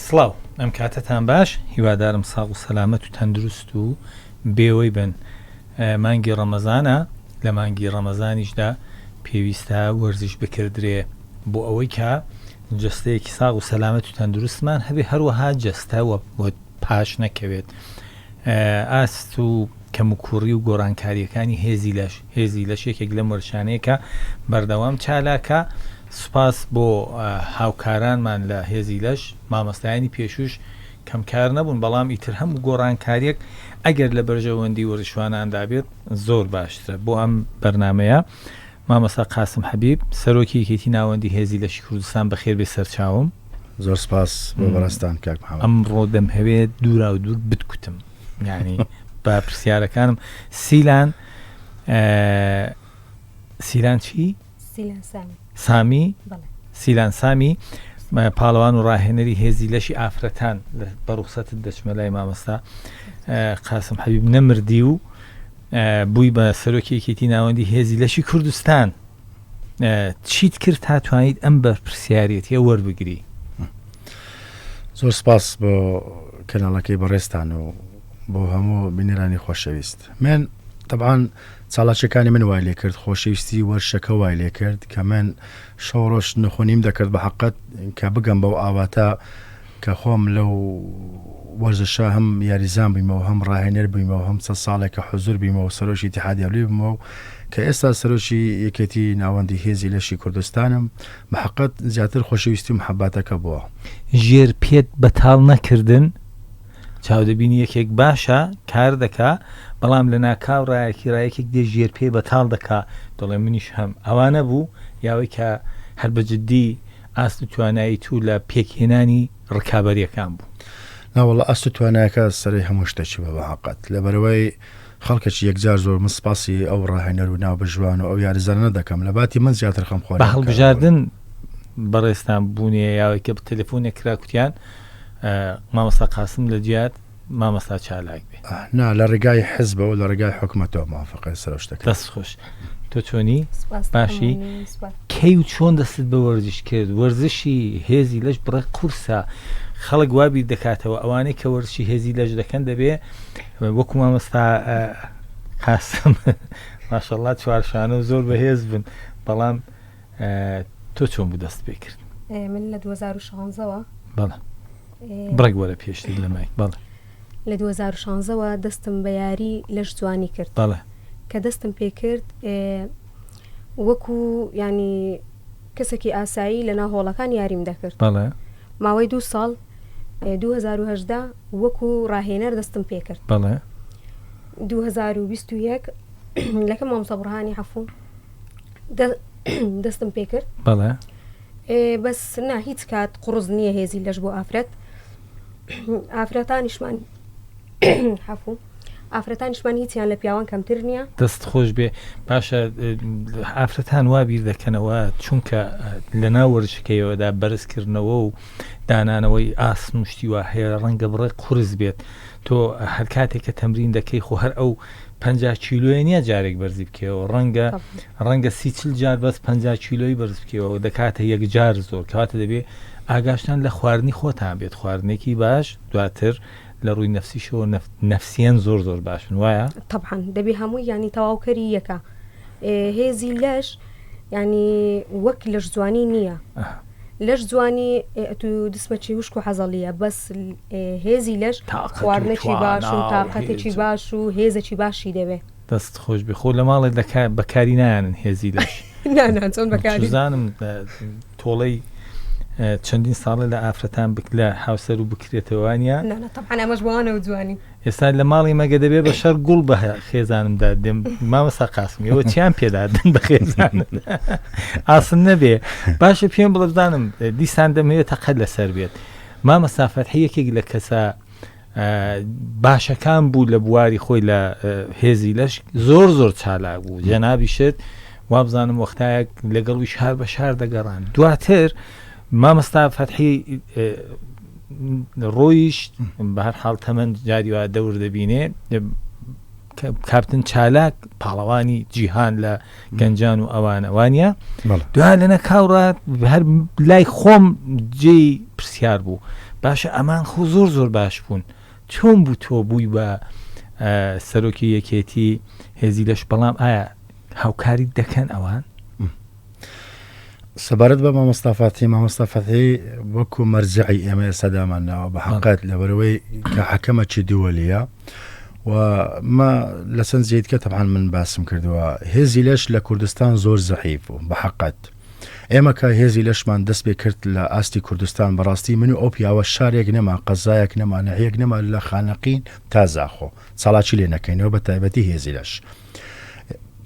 سڵاو ئەم کاتتان باش هیوادارم ساغ و سەلامەت و تەندروست و بێوەی بن. مانگی ڕەمەزانە، لە مانگی ڕەمەزانیشدا پێویستە وەرزش بکردرێ بۆ ئەوەی کە جستەیەکی ساغ و سەلامەت و تەندروستمان هەبێ، هەروەها جەستەوە بۆ پاش نەکەوێت. ئاست و کەموکوڕی و گۆڕانکاریەکانی هێزی لەش یەکێک لە وەرشانەیەکە بەردەوام چالاکە. سوپاس بۆ هاوکارانمان لە هێزی لەش، مامۆستایانی پێشوش کەمکار نەبوون، بەڵام ئیتر هەموو گۆڕانکاریەک ئەگەر لە بەرژەوەندی وەرزشواناندا بێت زۆر باشترە. بۆ ئەم بەرنمەیە مامۆستا قاسم حەبیب، سەرۆکی یەکێتی ناوەندی هێزی لەشی کوردستان، بەخێر بێ سەرچاوم. زۆر سپاس بۆ بەڕێستان کاک محەممەد. ئەمڕۆ دەمهەوێت دوورا و دوور بتکوتم، یعنی بە پرسیارەکانم. سیلان چی؟ سامی سیلان سامی، پاڵەوان و ڕاهێنەری هێزی لەشی ئافرەتان بە ڕوخسەتت دەچمە لای مامۆستا قاسم حەبیب، نەمردی و بووی بە سەرۆکی یەکێتی ناوەندی هێزی لەشی کوردستان. چیت کرد تا توانیت ئەم بە پرسیارەتیە وەربگری؟ زۆر سپاس بۆ کەناڵەکەی بەڕێستان و بۆ هەموو بینەرانی خۆشەویست. من طبعاً چالاکیەکانی من وای لێ کرد، خۆشەویستی وەرشەکە وای لێ کرد کە من شەڕۆژ نەخۆنیم دەکرد بە حەقەت کە بگەم بەو ئاواتە کە خۆم لەو وەرزشە هەم یاریزان بوویمەوە، هەم ڕاهێنەر بوویمەوە، هەم چەند ساڵێکە حوزور بوویمەوە، سەرۆکی ئیتیحادیە هەولێر بوومەوە کە ئێستا سەرۆکی یەکێتی ناوەندی هێزی لەشی کوردستانم. بە حەقەت زیاتر خۆشەویستی و محەبەتەکە بووە. ژێر پێت بەتاڵ نەکردن؟ چاودەبینی یەکێک باشە کار دەکا، بەڵام لە ناکاو ڕایەکێک دێ ژێر پێ بەتاڵ دەکا، دەڵێ منیش هەم ئەوانە بوو، یاوەی کە هەر بەجددی ئاست و توانایی تو لە پێکهێنانی ڕکابەریەکان بوو؟ ناوەڵە ئەست و توانایەکە سەرەی هەموو شتێکی بە حەقەت لەبەرەوەی خەڵکێکی یەکجار زۆر مسپاسی ئەو ڕاهێنەر و ناو بژوان و ئەو یاریزانە دەکەم لە باتی من زیاتر خەمخوار بە هەڵبژاردن بەڕێستان بوونیە، یاوەیکە بە تەلەفۆنێک کراکوتیان مامۆستا قاسم لە جیات مامۆستا چالاک بێ، نا لە ڕێگای حزبەوە لە ڕێگای حکومەتەوە موافقە سەر شتەکە. دەست خۆش. تۆ چۆنی؟ باشی؟ کەی و چۆن دەستت بە وەرزش کرد؟ وەرزشی هێزی لەش بڕێ قورسە، خەڵک وابی دەکاتەوە ئەوانەی کە وەرزشی هێزی لەش دەکەن دەبێ وەکو مامۆستا قاسم ماشەڵڵا چوارشانە و زۆر بەهێز بن، بەڵام تۆ چۆن بوو دەست پێ کرد؟ من لە 2016ەوە بەڵێ بڕێک وەرە پێشتر لەمای بەڵێ لە 2016ەوە دەستم بە یاری لەش جوانی کرد. بەڵێ کە دەستم پێ کرد وەکو ینی کەسێکی ئاسایی لە ناو هۆڵەکان یاریم دەکرد. بەڵێ ماوەی 2 ساڵ 2018 وەکو ڕاهێنەر دەستم پێ کرد. بەڵێ 2021 لەکە مامۆستا بورهانی حەفوو دەستم پێ کرد. بەڵێ بەس نا هیچ کات قڕز نییە هێزی لەش بۆ ئافرەتانیشمان حەفوو ئافرەتانیشمان هیچیان لە پیاوان کەمتر نییە. دەست خۆش بێ. باشە ئافرەتان وا بیر دەکەنەوە چونکە لە ناو وەرزشەکەیەوەدا بەرزکردنەوە و دانانەوەی ئاسن و شتی وا هەیە ڕەنگە بڕێ قورس بێت. تۆ هەر کاتێک کە تەمرین دەکەی خۆ هەر ئەو 50 کیلۆیە نییە جارێک بەرزی بکەوە، ڕەنگە 30 جار بەس 50 کیلۆی بەرز بکەوە دەکاتە یەک جار زۆر، کەواتە دەبێ ئاگاشتان لە خواردنی خۆتان بێت، خواردنێکی باش، دواتر لە ڕووی نەفسیشەوە نەفسیەن زۆر باشن، وایە؟ طبعاً دەبێ هەمووی ینی تەواوکەری یەکە. هێزی لەش ینی وەک لەش جوانی نییە، لەش جوانی تو دسمەچی وشک و حەزەڵیە، بەس هێزی لەش خواردنێکی باش و تااقەتێکی باش و هێزێکی باشی دەبێ. دەست خۆش بێ. خۆ لە ماڵێ بەکاری نایانن هێزی لەش؟ چۆن بەکاری زانم تۆڵەی چەندین ساڵە لە ئافرەتان لە هاوسەر و بکرێتەوەوانە ئەمەش بوانە و جوانی. ئێستا لە ماڵی مەگە دەبێ بە شەر گوڵ بە خێزانمدا دێم مامۆستا قاسمیەوە چیان پێدادن بە خێزانن ئاسن نەبێ. باشە پێم بڵێ بزانم دیسان دەمەوێت تەقەت لەسەر بێت. مامۆستا فەتحی یەکێک لە کەسە باشەکان بوو لە بواری خۆی لە هێزی لەش، زۆر چالاک بوو، جەنابیشت وابزانم وەختایەک لەگەڵ وی شار بە شار دەگەڕان. دواتر مامۆستا فەتحی ڕۆیشت بە هەر حاڵ تەمەند جاریوا دەور دەبینێ، کاپتن چالاک پاڵەوانی جیهان لە گەنجان و ئەوانەوانە. دوای لەنە کاوڕات هەر لای خۆم جێی پرسیار بوو، باشە ئەمان خۆ زۆر باش بوون چۆن بوو تۆ بووی بە سەرۆکی یەکێتی هێزی لەش بەڵام ئایا هاوکاری دەکەن ئەوان سەبارەت بە مامۆستافاتی وەکو مەرجعی ئێمە سەدامانەوە بە حقات لەبەرەوەی کە حەکەمە چی دووەلیە و ما لە چەند جێیتکە تەبعاً من باسم کردووە هێزی لەش لە کوردستان زۆر زەحیف بوو بە حقات ئێمە کە هێزی لەشمان دەست پێ کرد لە ئاستی کوردستان بەڕاستی من و ئەو پیاوە شارێک نەما قەزایەک نەما نەهەیەک نەما لە خانەقین تا زاخۆ ساڵاچی لێ نەکەینەوە بە تایبەتی هێزی لەش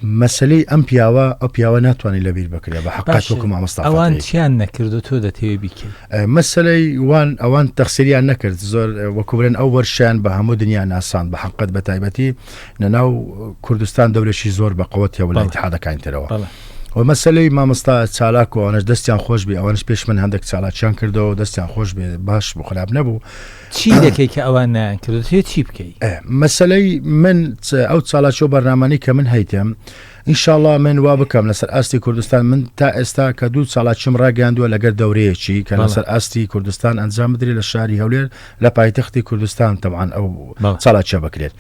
مەسلەی ئەم پیاوە ئەو پیاوە ناتوانانی لەبیر بکرێ بە حقات وەکو مامۆستافاتی ئەوان چیان نەکردو تۆ دەتەوێت بیکەیت مەسلەی وان ئەوان تەخسیریان نەکرد زۆر وەکو برێن ئەو وەرشیان بە هەموو دنیا ناسان بە حقت بە تایبەتی نەناو کوردستان دەورێکی زۆر بە قوت یا وڵای اتحادەکانترەوە و مەسلەی مامۆستا چالاک و ئەوانش دەستیان خۆش بێ ئەوانش پێش من هەندێک چالاکیان کردەوە دەستیان خۆش بێ باش بۆ خراپ نەبوو چی دەکەی کە ئەوان نیان کردوێت چی بکەیت مەسلەی من ئەو چالاچۆ بەرنامانی کە من هەیتم ئینشاءڵڵا من وا بکەم لەسەر ئاستی کوردستان من تا ئێستا کە دوو چالاچیم ڕاگەاندووە لەگەر دەورەیەکی کە لەسەر ئاستی کوردستان ئەنجام بدرێت لە شاری هەولێر لە پایتەختی کوردستان تەبعاً ئەو چالاچە بکرێت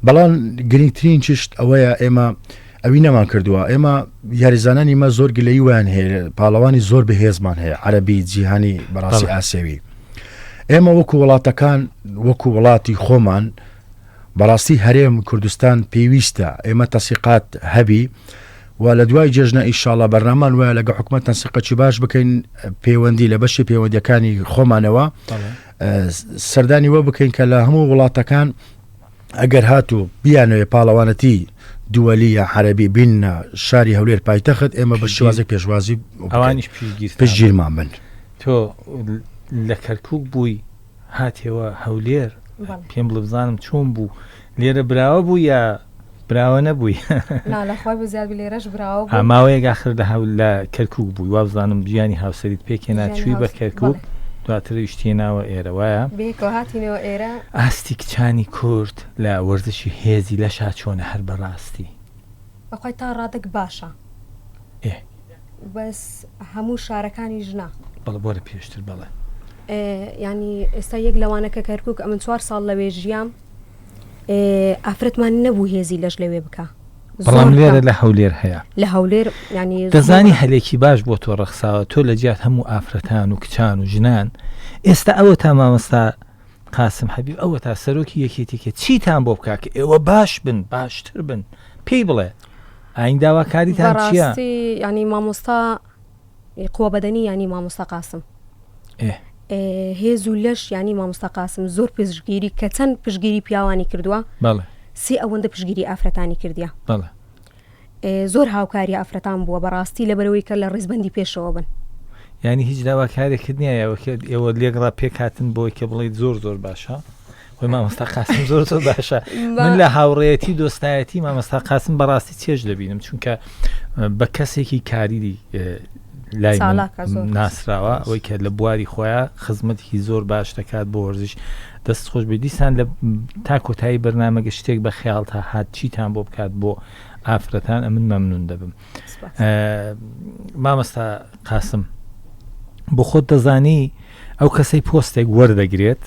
بەڵام گرنگترین چشت ئەوەیە ئێمە ئەوی نەمان کردووە ئێمە یاریزانانی مە زۆر گلەی ویان هەیە پاڵەوانی زۆر بەهێزمان هەیە عەرەبی جیهانی بەڕاستی ئاسیوی ئێمە وەکو وڵاتەکان وەکو وڵاتی خۆمان بەڕاستی هەرێم کوردستان پێویستە ئێمە تەسیقات هەبی و لە دوای جێژنە ئینشاڵڵا بەرنامان وایە لەگە حکومەت تەنسیقەتی باش بکەین پەیوەندی لە بەشی پەیوەندیەکانی خۆمانەوە سەردانی وە بکەین کە لە هەموو وڵاتەکان ئەگەر هاتوو بیانەوێ پاڵەوانەتی دووەلی یا عەرەبی بینە شاری هەولێر پایتەخت ئێمە بە شێوازێک پێشوازی ئەوانیش پشگیرمان بن تۆ لە کەرکووک بووی هاتێەوە هەولێر پێم بڵێ بزانم چۆن بوو لێرە براوە بوو یا براوە نەبووی ماوەیەک آخر لە کەرکووک بووی وا بزانم ژیانی هاوسەریت پێکێنا چووی بە کەرکووک دواتر شتێناوە ئێرەوەیە ئاستی کچانی کورد لە وەرزشی هێزی لە شاچۆنە هەر بەڕاستی بەخوای تا ڕادێک باشە بەس هەموو شارەکانی ژنا بەڵێ بۆرە پێشتر بڵێ ینی ئێستا یەک لەوانەکە کەرکووک ئەمن 4 ساڵ لەوێ ژیام ئافرەتمان نەبوو هێزی لەش لەوێ بکە بەڵام لێرە لە هەولێر هەیە لە هەولێر ینی دەزانی هەلێکی باش بۆ تۆ ڕەخساوە تۆ لە جیات هەموو ئافرەتان و کچان و ژنان ئێستا ئەوە تا مامۆستا قاسم حەبیب ئەوە تا سەرۆکی یەکێتێکە چیتان بۆ بکە کە ئێوە باش بن باشتر بن پێی بڵێ ئاین داواکاریتان چییە ینی مامۆستا قووە بەدەنی ینی مامۆستا قاسم هێز و لەش ینی مامۆستا قاسم زۆر پشتگیری کە چەند پشتگیری پیاوانی کردووە سێ ئەوەندە پشتگیری ئافرەتانی کردیە زۆر هاوکاری ئافرەتان بووە بەڕاستی لەبەرەوەی کە لە ڕێزبەندی پێشەوە بن ینی هیچ داواکارێکرد نییە ئێوە لێگڕا پێکاتن بۆی کە بڵیت زۆر باشە خۆی مامۆستا قاسم زۆر باشە من لە هاوڕێتی دۆستایەتی مامۆستا قاسم بەڕاستی چێژ دەبینم چونکە بە کەسێکی کاریری لای ناسراوە ئەوەی کە لە بواری خۆیان خزمەتێکی زۆر باش دەکات بۆ وەرزش دەست خۆش بێ دیسان لە تا کۆتایی بەرنامەگە شتێک بە خەیاڵ تا هات چیتان بۆ بکات بۆ ئافرەتان ئەمن مەمنون دەبم مامۆستا قاسم بۆ خۆت دەزانی ئەو کەسەی پۆستێک وەردەگرێت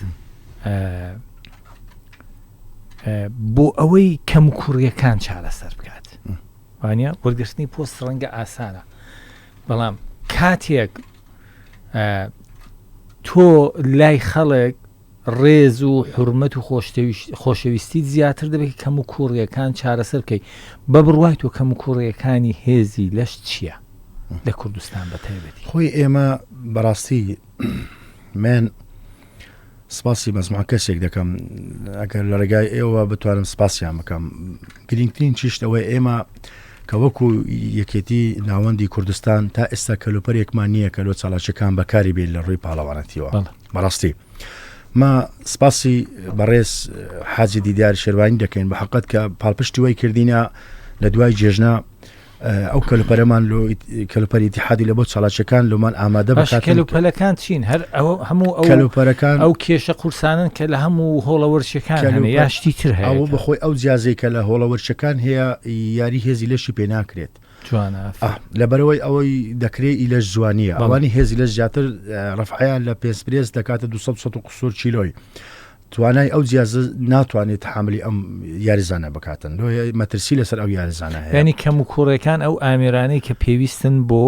بۆ ئەوەی کەم و کوڕیەکان چارەسەر بکات وانە وەرگرتنی پۆست ڕەنگە ئاسانە بەڵام کاتێک تۆ لای خەڵک ڕێز و حرمەت و خۆشەویستی زیاتر دەبێت کەم و کوڕیەکان چارەسەر بکەیت بە بڕوای تۆ کەم و کوڕیەکانی هێزی لەش چییە لە کوردستان بە تایبەتی خۆی ئێمە بەڕاستی من سپاسی مەزموع کەسێک دەکەم ئەگەر لە ڕێگای ئێوە بتوانم سپاسیان بکەم گرنگترین چیشت ئەوەی ئێمە کە وەکو یەکێتی ناوەندی کوردستان تا ئێستا کەلوپەرێکمان نییە کە لۆ چالاکیەکان بەکاری بێت لە ڕووی پاڵەوانەتیەوە بەڕاستی ما سپاسی بەڕێز حاجی دیدار شێروانی دەکەین بە حقیقت کە پاڵپشتی وای کردینە لە دوای جێژنە ئەو کەلوپەرەمان کەلوپەری ئیتیحادی لە بۆ چالاکیەکان لۆمان ئامادە بکات کەلوپەلەکان چین هەر هەموو کەلوپەرەکان ئەو کێشە قورسانن کە لە هەموو هۆڵەوەرچەکان هەیە یاشتی تر هەیە ئەو بەخۆی ئەو جیازەی کە لە هۆڵەوەرچەکان هەیە یاری هێزی لەشی پێ ناکرێت جوانە لەبەرەوەی ئەوەی دەکرێت ئیلەش جوانیە ئەوانی هێزی لە زیاتر ڕفعیان لە پێسپرێز دەکاتە 200 قسوور چیلۆی توانای ئەو جیازە ناتوانێت حملی ئەم یاریزانە بکاتن لۆ مەترسی لەسەر ئەو یاریزانە هەیە ینی کەم و کوڕەکان ئەو ئامێرانەی کە پێویستن بۆ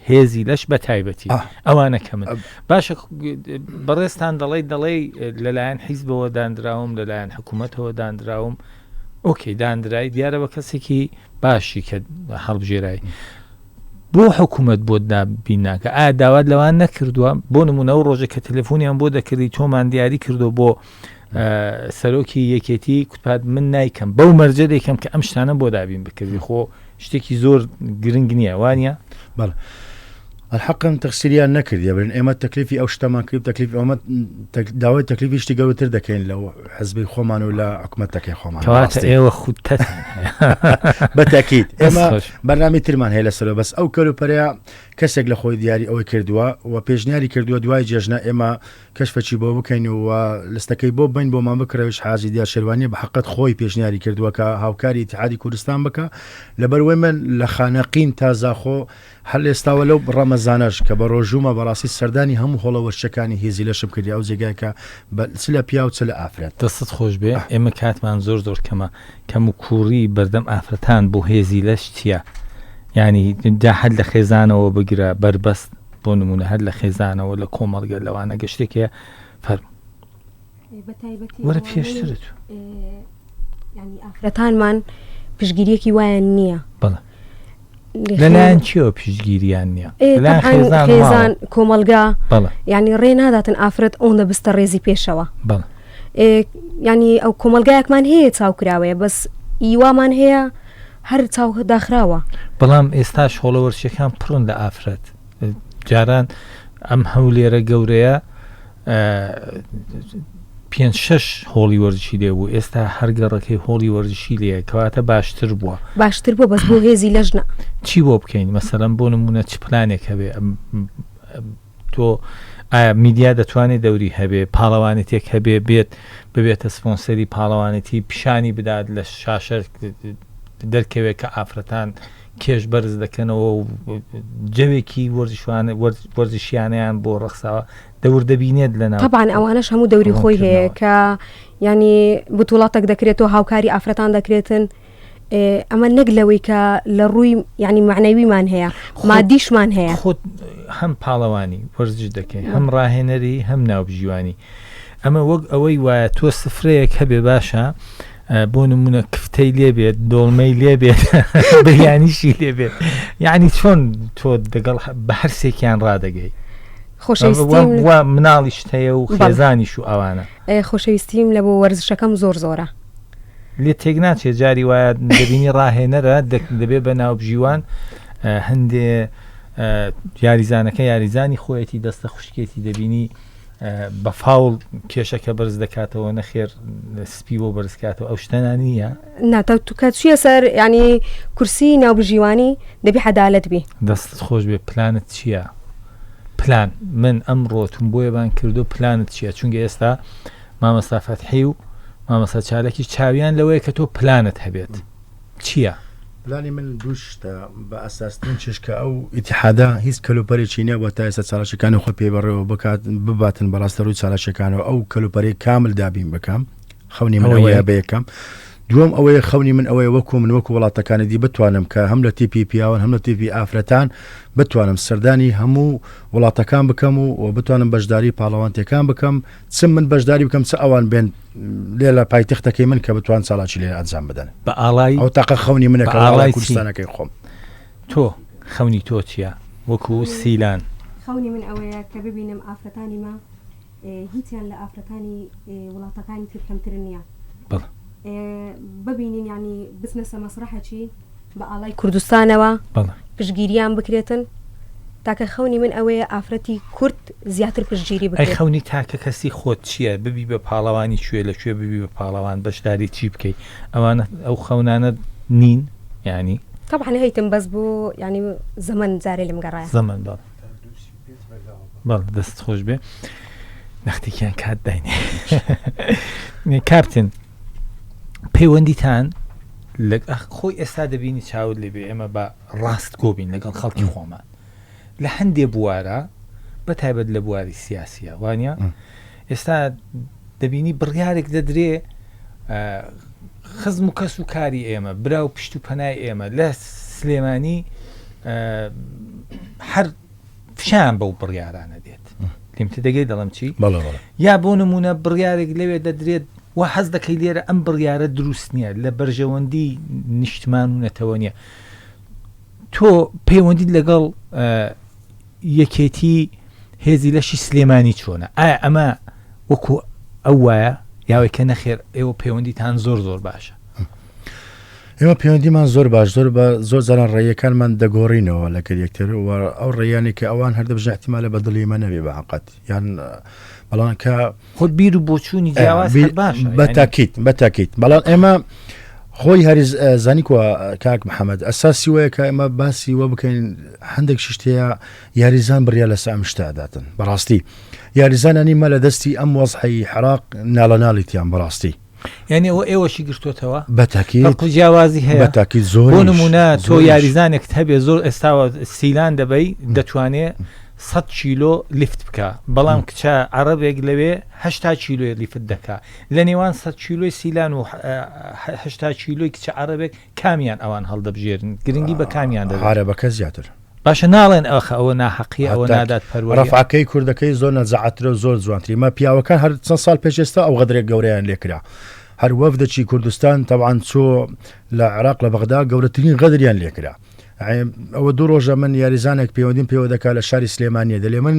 هێزی لەش بە تایبەتی ئەوانە کە من باشە بەڕێستان دەڵێ لەلایەن حیزبەوە دانراوم لەلایەن حکوومەتەوە دانراوم ئۆکەی دانرای دیارە بە کەسێکی باشی کە هەڵبژێرایی بۆ حکوومەت بۆ دابیناکە ئایا داوات لەوان نەکردووە بۆ نمونە ئەو ڕۆژە کە تەلەفۆنیان بۆ دەکردی تۆمان دیاری کردو بۆ سەرۆکی یەکێتی کوتپات من نایکەم بەو مەرجە دەیکەم کە ئەم شتانە بۆ دابین بکردی خۆ شتێکی زۆر گرنگ نییە وانە بەڵێ الحقم تەخسیریان نەکردی برن ئێمە تەکلیفی ئەو شتەمان کرد تەکلیف ئەومە داوای تەکلیفی شتی گەورەتر دەکەین لەو حزبی خۆمان و لە حکوومەتەکەی خۆمان کەواتە ئێوە خودتە بەتاکید ئێمە بەرنامی ترمان هەیە لەسەرەوە بەس ئەو کەلوپەرەیە کەسێک لە خۆی دیاری ئەوەی کردووە و پێشنیاری کردووە دوای جێژنە ئێمە کەشفەچی بۆ بکەین و لەستەکەی بۆ بین بۆمان بکرەوەش حاجی دیار شێوانی بە حقت خۆی پێشنیاری کردووە کە هاوکاری اتحادی کوردستان بکە لەبەروەی من لە خانەقین تازاخۆ هەر ئێستاوە لەو ڕەمەزانەش کە بە ڕۆژومە بەڕاستی سەردانی هەموو هۆڵەوەرشەکانی هێزی لەشم کردی ئەو جێگایکە چ لە پیا و چ لە ئافرەت دەستت خۆش بێ ئێمە کاتمان زۆر کەمە کەم و کوڕی بەردەم ئافرەتان بۆ هێزی لەش چییە ینی دا هەر لە خێزانەوە بگرە بربەست بۆ نمونە هەر لە خێزانەوە لە کۆمەڵگە لەوانە گەشتێکە فەرم وەرە پێشترت ینی ئافرەتانمان پشگیریەکی وایان نییە بەڵێ لەلایەن چیەوە پیشگیریان نییە خێزان کۆمەلگا ینی ڕێ ناداتن ئافرەت ئەوەندە بستە ڕێزی پێشەوە ینی ئەو کۆمەلگایەکمان هەیە چاوکراوەیە بەس ئیوامان هەیە هەر چاو داخراوە بەڵام ئێستاش هۆڵەوەرشەکان پڕن لە ئافرەت جاران ئەم هەولێرە گەورەیە 5-6 هۆڵی وەرزشی لێ بوو ئێستا هەرگەڕەکەی هۆڵی وەرزشی لێ کەواتە باشتر بووە بەس بۆ هێزی لەژنە چی بۆ بکەین مەسەلەن بۆ نمونە چ پلانێک هەبێ تۆ ئایا میدیا دەتوانێت دەوری هەبێ پاڵەوانێتێک هەبێ بێت ببێتە سپۆنسەری پاڵەوانێتی پیشانی بدات لە شاشە دەرکەوێت کە ئافرەتان کێش بەرز دەکەنەوە و جەوێکی وەرزشیانیان بۆ ڕەخساوە دەور دەبینێت لەناو طبعاً ئەوانەش هەموو دەوری خۆی هەیە کە ینی بتوڵاتێک دەکرێتەوە هاوکاری ئافرەتان دەکرێتن ئەمە نەک لەوەی کە لە ڕووی ینی معنەویمان هەیە مادیشمان هەیە خۆت هەم پاڵەوانی وەرزش دەکەین هەم ڕاهێنەری هەم ناوبژیوانی ئەمە وەک ئەوەی وایە تۆ سفرەیەک هەبێ باشە بۆ نمونە کفتەی لێ بێت دۆڵمەی لێ بێت بەیانیشی لێ بێت یعنی چۆن تۆ دەگەڵ بە هەرسێکیان ڕادەگەی خۆشەویستیم مناڵیش هەیە و خێزانیش و ئەوانە خۆشەویستیم لە بۆ وەرزشەکەم زۆرە لێ تێک ناچێت جاری وایە دەبینی ڕاهێنەرە دەبێت بە ناوبژیوان هەندێ یاریزانەکە یاریزانی خۆیەتی دەستە خوشکێتی دەبینی بە فاوڵ کێشەکە بەرز دەکاتەوە نەخێر سپی بۆ بەرزکاتەوە ئەو شتەنە نییە ناتوکات چیە سەر ینی کورسی ناوبژیوانی دەبی حەدالەت بی دەستت خۆش بێ پلانت چییە پلان من ئەمڕۆتون بۆیەبان کردو پلانت چییە چونکە ئێستا مامەستا فەتحی و مامەستا چالێکی چاویان لەوەیە کە تۆ پلانت هەبێت چییە پلانی من دووشتە بە ئەساستن چشکە ئەو ئیتحادا هیچ کەلوپەرێکی نییە بۆ تا ئێستا چالاکیەکانی خۆ پێبڕێەوە بکات بباتن بەڕاستە ڕووی چالاکیەکانەوە ئەو کەلوپەرەی کامل دابین بکەم خەونی منەوەیە بە یەکەم دووەم ئەوەیە خەونی من ئەوەیە وەکو من وەکو وڵاتەکانی دی بتوانم کە هەم لە تیپی پیاوە هەم لە تیپی ئافرەتان بتوانم سەردانی هەموو وڵاتەکان بکەم و بتوانم بەشداری پاڵەوانتەکان بکەم چم من بەشداری بکەم چ ئەوان بێن لێ لە پایتەختەکەی من کە بتوان چالاکی لێ ئەنجام بدەن بە ئاڵای ئەو تاقە خەونی منە کە ئاڵای کوردستانەکەی خۆم تۆ خەونی تۆ چییە وەکو سیلان خەونی من ئەوەیە کە ببینم ئافرەتانی ما هیچیان لە ئافرەتانی وڵاتەکانی تر کەمتر نییە ببینین ینی بزنسە مەسرحەکی بە ئاڵای کوردستانەوە پشگیریان بکرێتن تاکە خەونی من ئەوەیە ئافرەتی کورد زیاتر پشگیری بکرێت. ئەی خەونی تاکە کەسی خۆت چییە ببی بە پاڵەوانی کوێ لەکوێ ببی بە پاڵەوان بەشداری چی بکەیت ئەوانە ئەو خەونانە نین ینی طبعا هەیتم بەس بۆ ینی زەمن جارێ لەم گەڕایە زەمن بەڵ دەست خۆش بێ نەختێکیان کات داینێ کاپتن پەیوەندیتان خۆی ئێستا دەبینی چاود لێبێ ئێمە بە ڕاست گۆبین لەگەڵ خەڵکی خۆمان لە هەندێ بوارە بە تایبەت لە بواری سیاسیە وانە ئێستا دەبینی بڕیارێک دەدرێ خزم و کەس و کاری ئێمە برا و پشت و پەنای ئێمە لە سلێمانی هەر فشان بەو بڕیارانە دێت لێمتە دەگەی دەڵم چی یا بۆ نمونە بڕیارێک لەوێ دەدرێت و حەز دەکەی لێرە ئەم بڕیارە دروست نییە لە بەرژەوەندی نیشتمان و نەتەوە نیە تۆ پەیوەندیت لەگەڵ یەکێتی هێزی لەشی سلێمانی چۆنە ئایا ئەمە وەکو ئەو وایە یاوەی کە نەخێر ئێوە پەیوەندیتان زۆر باشە ئێمە پەیوەندیمان زۆر باش زۆر زاران ڕێیەکانمان دەگۆڕینەوە لەگەڵ یەکتر و ئەو ڕێیانی کە ئەوان هەردەبژە احتیمالە بە دڵی مە نەبێ بەعقەت یان بەڵام کە خۆت بیر و بۆچوونی جیاواز باشە بەتاکیت بەڵام ئێمە خۆی هەریز زانیکوە کاک محەممەد ئەساسی وەیە کە ئێمە باسی وە بکەین هەندێک شتەیە یاریزان بڕیا لەسە ئەم شتاداتن بەڕاستی یاریزانانی مە لە دەستی ئەم وەزحی حراق ناڵە ناڵیتیان بەڕاستی یعنی ئەوە ئێوەشی گرتوتەوە بەتاکیت جیاوازی هەیە بەتاکیت زۆر بۆ نمونە تۆ یاریزانێکت هەبێ زۆر ئێستاوە سیلان دەبەی دەتوانێت 100 کیلۆ لیفت بکە بەڵام کچە عەرەبێک لەوێ 80 کیلۆ لیفت دەکا لە نێوان 100 کیلۆی سیلان و 80 کیلۆی کچە عەرەبێک کامیان ئەوان هەڵدەبژێرن گرنگی بە کامیان دەدەن عەرەبەکە زیاتر باشە ناڵێن ئەوە ناحەقیە ئەوە نادات پەروەری ڕەفعەکەی کوردەکەی زۆر نەزەعەترە و زۆر جوانتری مە پیاوەکان هەر چەند ساڵ پێش ئێستا ئەو غەدرێک گەورەیان لێکرا هەر وەفدەچی کوردستان تەبعاً چۆ لە عێراق لە بەغدا گەورەترین غەدریان لێکرا ئەوە دوو ڕۆژە من یاریزانێک پەیوەندیم پێوە دەکات لە شاری سلێمانیە دەلێ من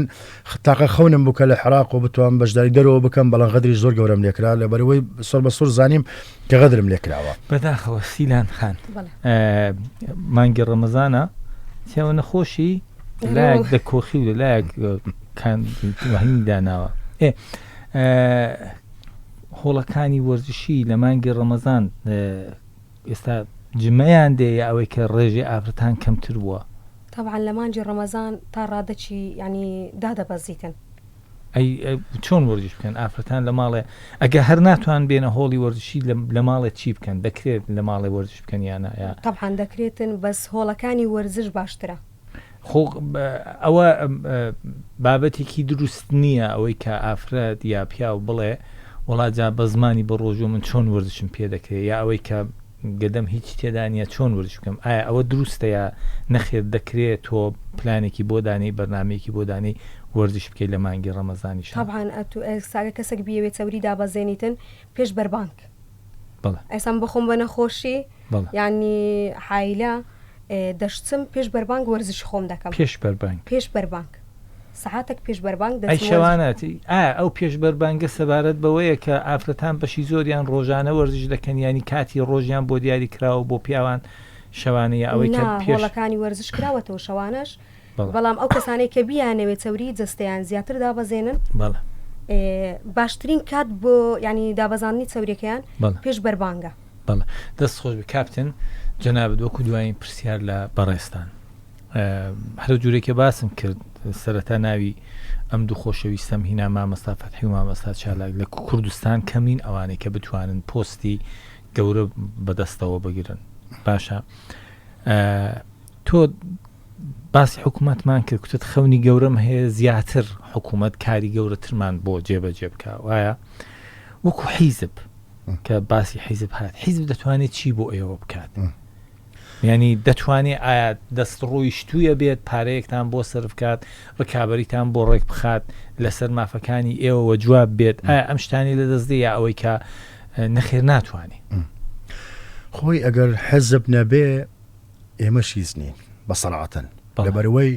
تاقە خەونم بووکە لە عێراق و بتوان بەشداری دەرەوە بکەم بەڵام غەدری زۆر گەورەم لێکرا لە بەرەوەی سۆر بە سۆر زانیم کە غەدرم لێکراوە بەداخەوە سیلان خان مانگی ڕەمەزانە تێوە نەخۆشی لایەک دەکۆخی و لایەک وهمی داناوە هۆڵەکانی وەرزشی لە مانگی ڕەمەزان ئێستا جمەیان دێ ئەوەی کە ڕێژی ئافرەتان کەمتر بووە طبعا لە مانگی ڕەمەزان تا ڕادەچی ینی دادەبەزیتن ئەی چۆن وەرزش بکەن ئافرەتان لە ماڵێ ئەگە هەر ناتوان بێنە هۆڵی وەرزشی لە ماڵێ چی بکەن دەکرێت لە ماڵێ وەرزش بکەن یانە طبعا دەکرێتن بەس هۆڵەکانی وەرزش باشترە خۆ ئەوە بابەتێکی دروست نییە ئەوەی کە ئافرەت یا پیا و بڵێ وڵاجا بە زمانی بە ڕۆژۆ من چۆن وەرزشم پێ دەکرێت یا ئەوەی کە گەدەم هیچ تێدانە چۆن وەرزش بکەم ئایا ئەوە دروستە یا نەخێر دەکرێت تۆ پلانێکی بۆ دانی بەرنامەیەکی بۆ دانی وەرزش بکەیت لە مانگی ڕەمەزانیش طبعا ساگە کەسێک بیەوێت چەوری دابەزێنیتن پێش بەربانک ئەسان بخۆم بە نەخۆشی ینی حایلە دەشتم پێش بەربانک وەرزش خۆم دەکەم پێش بەربانک ساعتێک پێش بەربانک شەوانەتی ئەو پێش بەربانگە سەبارەت بەوەیە کە ئافرەتان بەشی زۆریان ڕۆژانە وەرزش دەکەن ینی کاتی ڕۆژیان بۆ دیاری کراوە بۆ پیاوان شەوانەیە ئەوەی هۆڵەکانی وەرزش کراوەتەوە شەوانش بەڵام ئەو کەسانەی کە بیانەوێت چەوری جەستەیان زیاتر دابەزێنن باشترین کات بۆ ینی دابەزاننی چەورەکەیان پێش بەربانگە دەست خۆش بە کاپتن جەنابەت وەکو دوایین پرسیار لە بەڕێستان هەر جوورێکە باسم کرد سەرەتا ناوی ئەم دوو خۆشەویستەم هینا مامەستا فەتحی و مامەستا چالاک لە کوردستان کەمین ئەوانەی کە بتوانن پۆستی گەورە بەدەستەوە بگیرن باشە تۆ باسی حکوومەتمان کرد کوتت خەونی گەورەم هەیە زیاتر حکوومەت کاری گەورەترمان بۆ جێبەجێ بکە وایە وەکو حیزب کە باسی حیزب هات حیزب دەتوانێت چی بۆ ئێوە بکات ینی دەتوانێت ئایا دەست ڕۆیشتوویە بێت پارەیەکتان بۆ سرف کات ڕکابەریتان بۆ ڕێک بخات لەسەر مافەکانی ئێوەوە جواب بێت ئایا ئەم شتانی لە دەستدە یا ئەوەی کە نەخێر ناتوانێت خۆی ئەگەر حەزب نەبێ ئێمەشیز نین بەسەڵاتەن لەبەرەوەی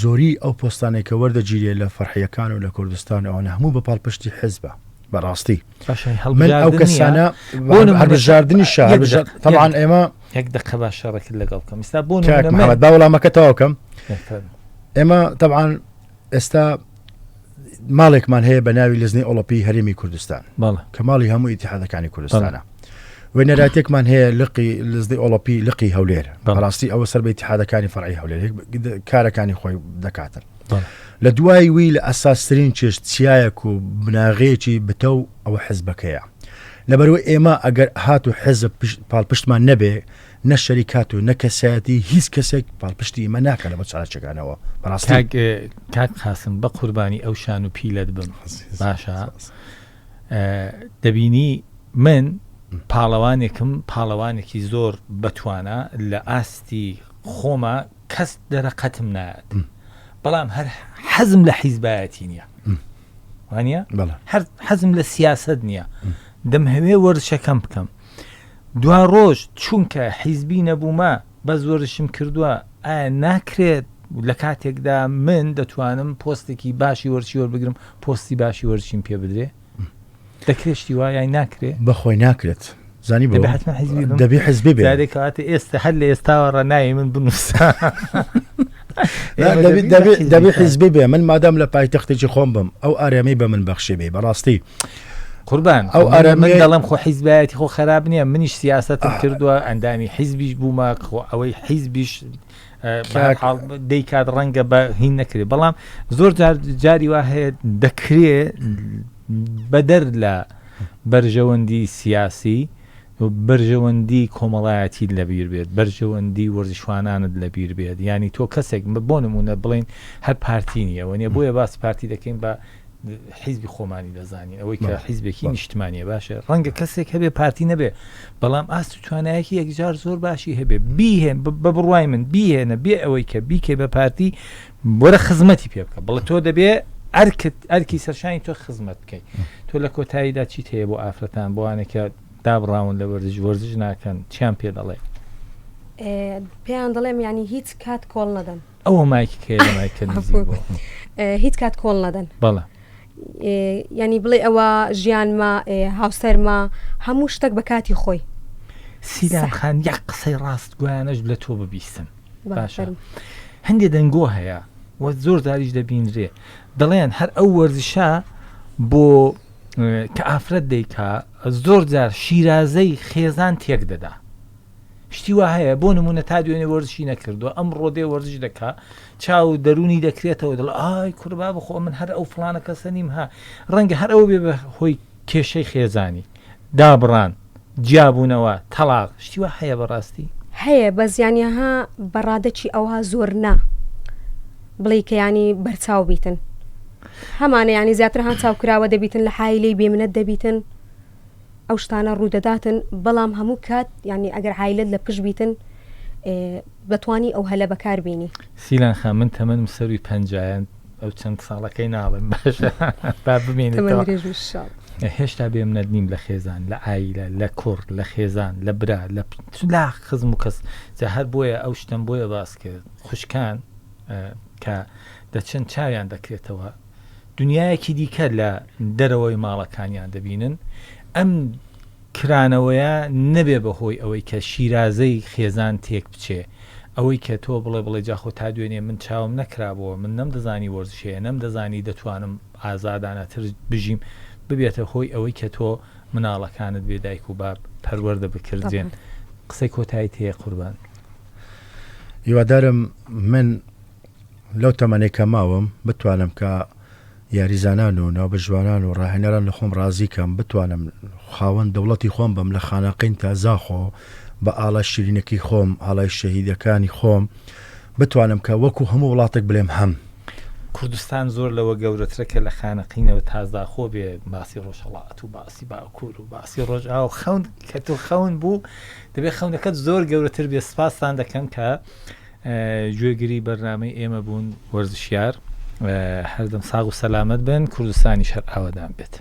زۆری ئەو پۆستانێکە وەردەگیرێت لە فەرحیەکان و لە کوردستان ئەوانە هەموو بە پاڵپشتی حیزبە بەڕاستی من ئەو کەسانە هەڵبژاردننی شار طبعاً ئێمە یەک دقە باش شەڕێکت لەگەڵ بکەم ئێستا بۆ محەممەد با وەڵامەکە تەواو بکەم ئێمە طبعاً ئێستا ماڵێکمان هەیە بە ناوی لەزنەی ئۆڵۆپی هەرێمی کوردستان کە ماڵی هەموو ئیتیحادەکانی کوردستانە وێنەراتێکمان هەیە لقی لەزنەی ئۆڵۆپی لقی هەولێر بەڕاستی ئەوە سەر بە ئیتیحادەکانی فەرعی هەولێر کارەکانی خۆی دەکاتن لە دوای وی لە ئەساسترین چێشت چیایەک و بناغەیەکی بتە و ئەوە حیزبەکەیە لەبەرەوەی ئێمە ئەگەر هات و حەزب پاڵپشتمان نەبێ نە شەریکات و نەکەسایەتی هیچ کەسێک پاڵپشتی ئێمە ناکە لە بە چالاکیەکانەوە بەڕاستی کاک قاسم بە قوربانی ئەو شان و پیلت بم باشە دەبینی من پاڵەوانێکی زۆر بەتوانە لە ئاستی خۆمە کەس دەرەقەتم نایەت بەڵام هەر حەزم لە حیزبایەتی نییە وانە هەر حەزم لە سیاست نییە دەمهەوێ وەرزشەکەم بکەم دوا ڕۆژ چونکە حیزبی نەبوومە بە زۆرشم کردووە ئایا ناکرێت لە کاتێکدا من دەتوانم پۆستێکی باشی وەرچی وەربگرم پۆستی باشی وەرچیم پێ بدرێ دەکرێشتی وایە ناکرێت بەخۆی ناکرێت زانی دەبێ حزبی بێ کاتێ ئێستا هەر لە ئێستاوە ڕەنایی من بنووسە دەبێ حزبی بێ من مادام لە پایتەختێکی خۆم بم ئەو ئارەمی بە من بەخشێ بێ بەڕاستی قوربان ئەو ئارەمە دەڵم خۆ حیزبایەتی خۆ خراپ نییە منیش سیاستم کردووە ئەندامی حیزبیش بوومە ئەوەی حیزبیش دەیکات ڕەنگە بە هین نەکرێت بەڵام زۆر جاری وا هەیە دەکرێت بەدەر لە بەرژەوەندی سیاسی بەرژەوەندی کۆمەڵایەتی لەبیر بێت بەرژەوەندی وەرزشوانانت لەبیر بێت ینی تۆ کەسێک بۆ نمونە بڵین هەر پارتی نییە وەنیە بۆیە باس پارتی دەکەین بە حیزبی خۆمانی دەزانین ئەوەی کە حیزبێکی نیشتمانیە باشە ڕەنگە کەسێک هەبێ پارتی نەبێ بەڵام ئاست و توانایەکی یەکجار زۆر باشی هەبێ بیهێن بە بڕوای من بیهێنە بێ ئەوەی کە بیکەی بە پارتی وەرە خزمەتی پێ بکە بڵێ تۆ دەبێ ئەرکی سەرشانی تۆ خزمەت بکەیت تۆ لە کۆتاییدا چیت هەیە بۆ ئافرەتان بۆوانێکە دابڕاون لە وەرزش ناکەن چیان پێ دەڵێ پێیان دەڵێم ینی هیچ کات کۆڵ نەدەن ئەوە مایکە هیچ کات کۆڵ نەدەن بەڵێ ینی بڵێ ئەوە ژیانمە هاوسەرمە هەموو شتێک بە کاتی خۆی سیدان خان یەک قسەی ڕاست گویانەش لە تۆ ببیستن باشە هەندێ دەنگۆ هەیە وە زۆر داریش دەبینرێ دەڵێن هەر ئەو وەرزشە بۆ کە ئافرەت دەیکا زۆر جار شیرازەی خێزان تێک دەدا شتی وا هەیە بۆ نمونە تا دوێنێ وەرزشی نەکردووە ئەم ڕۆدێ وەرزش دەکا چاو دەرونی دەکرێتەوە دڵ ئای کوربا بخۆ من هەر ئەو فلانە کەسە نیم ها ڕەنگە هەر ئەو بێ بە هۆی کێشەی خێزانی دابڕان جیابوونەوە تەلاق شتی وا هەیە بەڕاستی هەیە بە زیانیەها بەڕادەکی ئەوها زۆر نا بڵێ کە ینی بەرچاو بیتن هەمانە ینی زیاتر هەان چاوکراوە دەبیتن لە حایلەی بێمنەت دەبیتن ئەو شتانە ڕوودەداتن بەڵام هەموو کات ینی ئەگەر حایلت لە پشت بیتن بەتوانی ئەو هەلە بەکار بینی سیلان خان من تەمەنم سەروی پەنجایان ئەو چەند ساڵەکەی ناڵم باشە با بمێنێتەوە هێشتا بێمنەت نیم لە خێزان لە ئایلە لە کوڕ لە خێزان لە برا لە خزم و کەس جا هەر بۆیە ئەو شتم بۆیە باس کرد خوشکان کە دەچەند چاویان دەکرێتەوە دنیایەکی دیکە لە دەرەوەی ماڵەکانیان دەبینن ئەم کرانەوەیە نەبێ بەهۆی ئەوەی کە شیرازەی خێزان تێک بچێ ئەوەی کە تۆ بڵێ جاخۆ تا دوێنێ من چاوم نەکرابەوە من نەم دەزانی وەرزشەیە نەم دەزانی دەتوانم ئازادانەتر بژیم ببێتە هۆی ئەوەی کە تۆ مناڵەکانت بێ دایک و باب پەروەردە بکردێن قسەی کۆتایی هەیە قوربان هیوادارم من لەو تەمەنێکە ماوەم بتوانم کە یاریزانان و ناوبەژوانان و ڕاهێنەران لە خۆم ڕازیکەم بتوانم خاوەن دەوڵەتی خۆم بم لە خانەقین تازاخۆ بە ئاڵای شیرینەکەی خۆم ئاڵای شەهیدەکانی خۆم بتوانم کە وەکو هەموو وڵاتێک بڵێم هەم کوردستان زۆر لەوە گەورەترەکە لە خانەقینەوە تازاخۆ بێ باسی ڕۆژهەڵات و باسی باکوور و باسی ڕۆژئاو خەون کە تۆ خەون بوو دەبێت خەونەکەت زۆر گەورەتر بێ سپاسان دەکەم کە گوێگری بەرنامەی ئێمە بوون وەرزشیار هەردەم ساغ و سەلامەت بن کوردستانی شەر ئاوەدان بێت